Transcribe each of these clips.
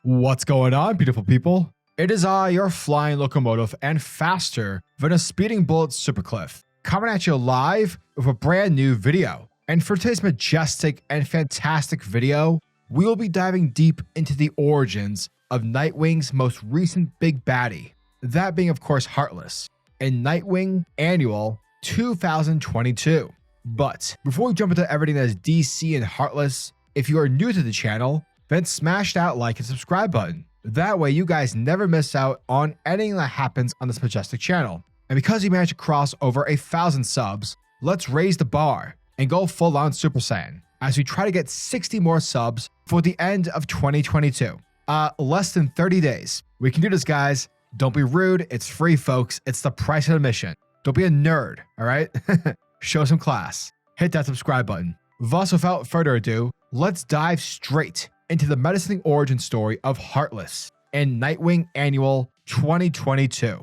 What's going on, beautiful people? It is I, your flying locomotive and faster than a speeding bullet SuperCliff, coming at you live with a brand new video. And for today's majestic and fantastic video, we will be diving deep into the origins of Nightwing's most recent big baddie, that being of course Heartless, in Nightwing Annual 2022. But before we jump into everything that is DC and Heartless, if you are new to the channel, then smash that like and subscribe button. That way you guys never miss out on anything that happens on this majestic channel. And because we managed to cross over 1,000 subs, let's raise the bar and go full on Super Saiyan as we try to get 60 more subs for the end of 2022. Less than 30 days. We can do this, guys. Don't be rude. It's free, folks. It's the price of admission. Don't be a nerd, all right? Show some class. Hit that subscribe button. Thus, without further ado, let's dive straight into the menacing origin story of Heartless in Nightwing Annual 2022.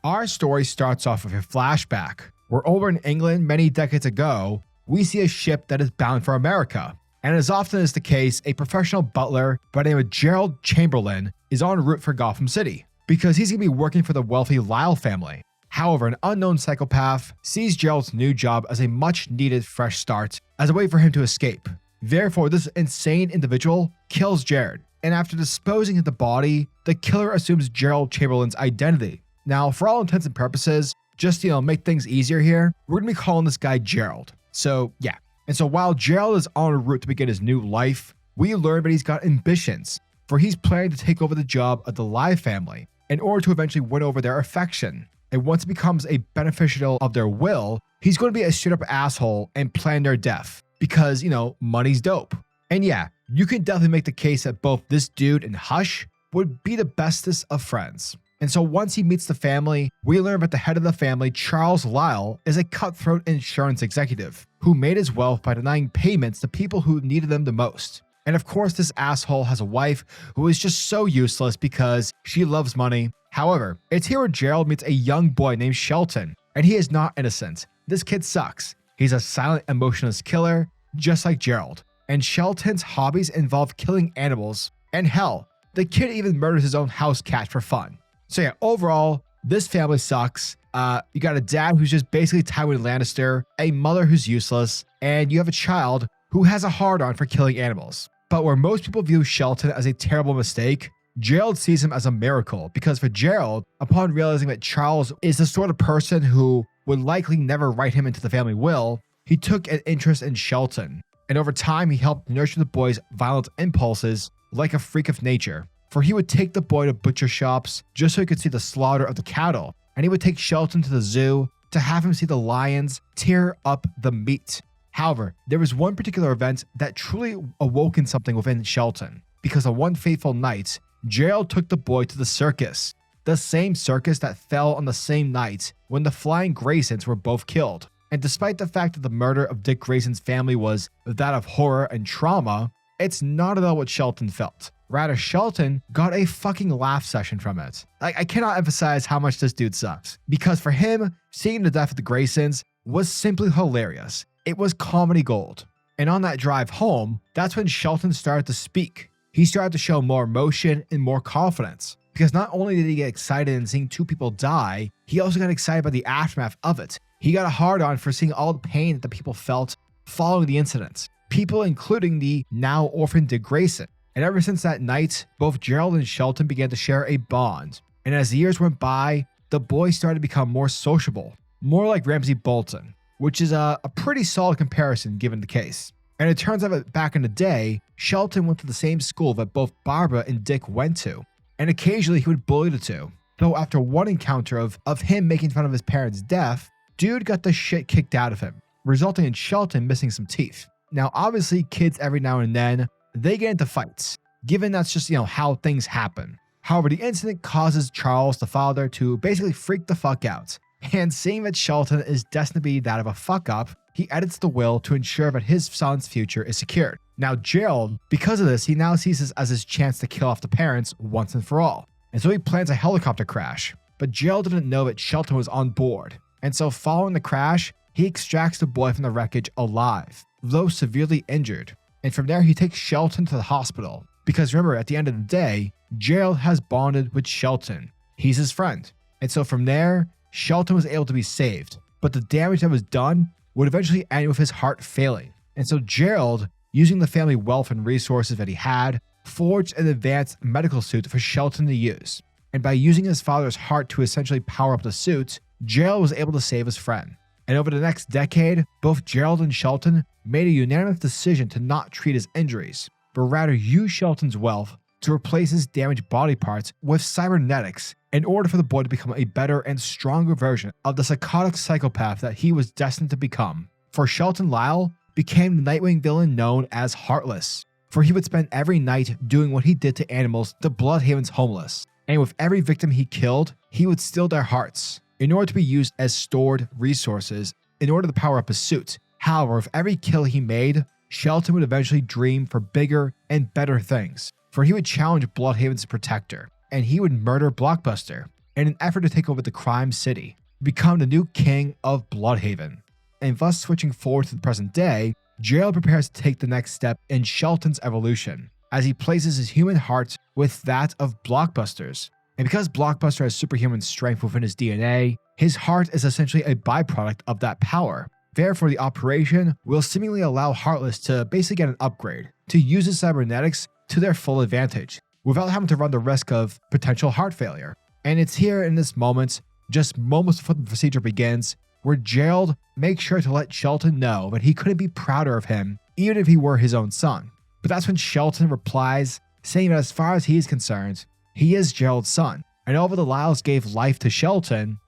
Our story starts off with a flashback where over in England many decades ago, we see a ship that is bound for America. And as often is the case, a professional butler by the name of Gerald Chamberlain is en route for Gotham City because he's going to be working for the wealthy Lyle family. However, an unknown psychopath sees Gerald's new job as a much needed fresh start as a way for him to escape. Therefore, this insane individual kills Jared, and after disposing of the body, the killer assumes Gerald Chamberlain's identity. Now, for all intents and purposes, just to make things easier here, we're gonna be calling this guy Gerald. So yeah, and so while Gerald is en route to begin his new life, we learn that he's got ambitions, for he's planning to take over the job of the Lyle family in order to eventually win over their affection. And once he becomes a beneficial of their will, he's going to be a straight up asshole and plan their death. Because, money's dope. And yeah, you can definitely make the case that both this dude and Hush would be the bestest of friends. And so once he meets the family, we learn that the head of the family, Charles Lyle, is a cutthroat insurance executive who made his wealth by denying payments to people who needed them the most. And of course, this asshole has a wife who is just so useless because she loves money. However, it's here where Gerald meets a young boy named Shelton, and he is not innocent. This kid sucks. He's a silent, emotionless killer, just like Gerald. And Shelton's hobbies involve killing animals. And hell, the kid even murders his own house cat for fun. So yeah, overall, this family sucks. You got a dad who's just basically Tywin Lannister, a mother who's useless, and you have a child who has a hard-on for killing animals. But where most people view Shelton as a terrible mistake, Gerald sees him as a miracle, because for Gerald, upon realizing that Charles is the sort of person who would likely never write him into the family will, he took an interest in Shelton, and over time he helped nurture the boy's violent impulses like a freak of nature. For he would take the boy to butcher shops just so he could see the slaughter of the cattle, and he would take Shelton to the zoo to have him see the lions tear up the meat. However, there was one particular event that truly awoken something within Shelton, because on one fateful night, Gerald took the boy to the circus. The same circus that fell on the same night when the Flying Graysons were both killed. And despite the fact that the murder of Dick Grayson's family was that of horror and trauma, it's not at all what Shelton felt. Rather, Shelton got a fucking laugh session from it. I cannot emphasize how much this dude sucks. Because for him, seeing the death of the Graysons was simply hilarious. It was comedy gold. And on that drive home, that's when Shelton started to speak. He started to show more emotion and more confidence. Because not only did he get excited in seeing two people die, he also got excited by the aftermath of it. He got a hard-on for seeing all the pain that the people felt following the incident. People including the now orphaned Dick Grayson. And ever since that night, both Gerald and Shelton began to share a bond. And as the years went by, the boy started to become more sociable. More like Ramsay Bolton, which is a pretty solid comparison given the case. And it turns out that back in the day, Shelton went to the same school that both Barbara and Dick went to. And occasionally he would bully the two. Though after one encounter of him making fun of his parents' death, dude got the shit kicked out of him, resulting in Shelton missing some teeth. Now obviously kids every now and then, they get into fights, given that's just how things happen. However, the incident causes Charles, the father, to basically freak the fuck out. And seeing that Shelton is destined to be that of a fuck up, he edits the will to ensure that his son's future is secured. Now Gerald, because of this, he now sees this as his chance to kill off the parents once and for all. And so he plans a helicopter crash. But Gerald didn't know that Shelton was on board. And so following the crash, he extracts the boy from the wreckage alive, though severely injured. And from there, he takes Shelton to the hospital. Because remember, at the end of the day, Gerald has bonded with Shelton. He's his friend. And so from there, Shelton was able to be saved. But the damage that was done would eventually end with his heart failing. And so Gerald, using the family wealth and resources that he had, forged an advanced medical suit for Shelton to use. And by using his father's heart to essentially power up the suit, Gerald was able to save his friend. And over the next decade, both Gerald and Shelton made a unanimous decision to not treat his injuries, but rather use Shelton's wealth to replace his damaged body parts with cybernetics in order for the boy to become a better and stronger version of the psychotic psychopath that he was destined to become. For Shelton, Lyle became the Nightwing villain known as Heartless, for he would spend every night doing what he did to animals to Bludhaven's homeless. And with every victim he killed, he would steal their hearts in order to be used as stored resources in order to power up his suit. However, with every kill he made, Shelton would eventually dream for bigger and better things, for he would challenge Bludhaven's protector, and he would murder Blockbuster in an effort to take over the crime city, become the new king of Bludhaven. And thus switching forward to the present day, Gerald prepares to take the next step in Shelton's evolution, as he places his human heart with that of Blockbuster's. And because Blockbuster has superhuman strength within his DNA, his heart is essentially a byproduct of that power. Therefore, the operation will seemingly allow Heartless to basically get an upgrade, to use his cybernetics to their full advantage, without having to run the risk of potential heart failure. And it's here in this moment, just moments before the procedure begins, where Gerald makes sure to let Shelton know that he couldn't be prouder of him, even if he were his own son. But that's when Shelton replies, saying that as far as he is concerned, he is Gerald's son. And although the Lyles gave life to Shelton,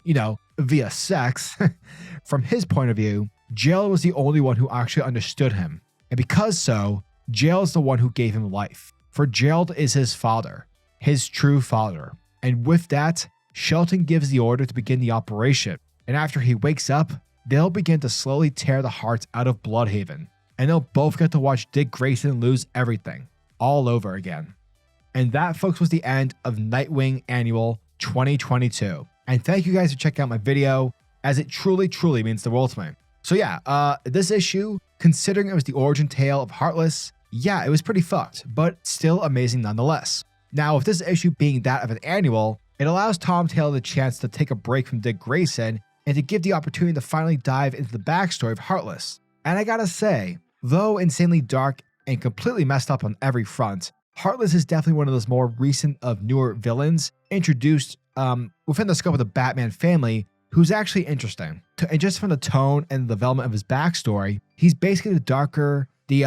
via sex, from his point of view, Gerald was the only one who actually understood him. And because so, Gerald's the one who gave him life. For Gerald is his father, his true father. And with that, Shelton gives the order to begin the operation. And after he wakes up, they'll begin to slowly tear the hearts out of Bludhaven. And they'll both get to watch Dick Grayson lose everything, all over again. And that, folks, was the end of Nightwing Annual 2022. And thank you guys for checking out my video, as it truly, truly means the world to me. So yeah, this issue, considering it was the origin tale of Heartless, yeah, it was pretty fucked, but still amazing nonetheless. Now, with this issue being that of an annual, it allows Tom Taylor the chance to take a break from Dick Grayson and to give the opportunity to finally dive into the backstory of Heartless. And I gotta say, though insanely dark and completely messed up on every front, Heartless is definitely one of those more recent of newer villains introduced within the scope of the Batman family, who's actually interesting. And just from the tone and the development of his backstory, he's basically the darker, the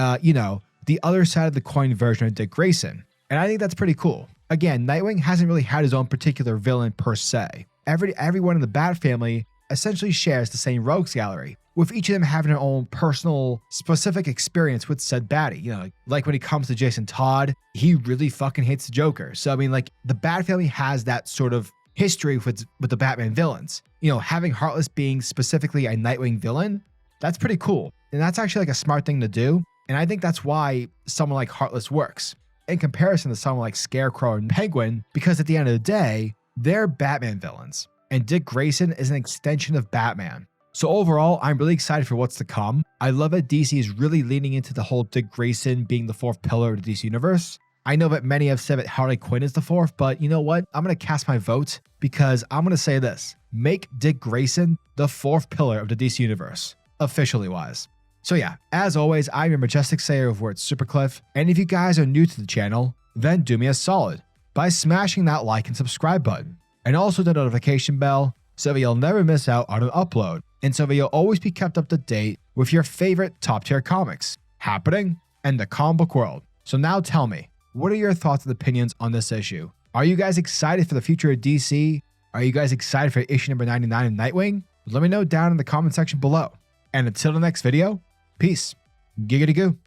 other side of the coin version of Dick Grayson. And I think that's pretty cool. Again, Nightwing hasn't really had his own particular villain per se. Everyone in the Bat family essentially shares the same rogues gallery, with each of them having their own personal, specific experience with said baddie. Like when it comes to Jason Todd, he really fucking hates the Joker. So, I mean, like, the Bat family has that sort of history with the Batman villains. Having Heartless being specifically a Nightwing villain, that's pretty cool. And that's actually like a smart thing to do. And I think that's why someone like Heartless works, in comparison to someone like Scarecrow and Penguin, because at the end of the day, they're Batman villains. And Dick Grayson is an extension of Batman. So overall, I'm really excited for what's to come. I love that DC is really leaning into the whole Dick Grayson being the fourth pillar of the DC universe. I know that many have said that Harley Quinn is the fourth, but you know what? I'm going to cast my vote, because I'm going to say this. Make Dick Grayson the fourth pillar of the DC universe, officially wise. So yeah, as always, I'm your majestic sayer over at SuperCliff, and if you guys are new to the channel, then do me a solid by smashing that like and subscribe button, and also the notification bell, so that you'll never miss out on an upload, and so that you'll always be kept up to date with your favorite top tier comics happening in the comic book world. So now tell me, what are your thoughts and opinions on this issue? Are you guys excited for the future of DC? Are you guys excited for issue number 99 of Nightwing? Let me know down in the comment section below. And until the next video, peace. Giggity goo.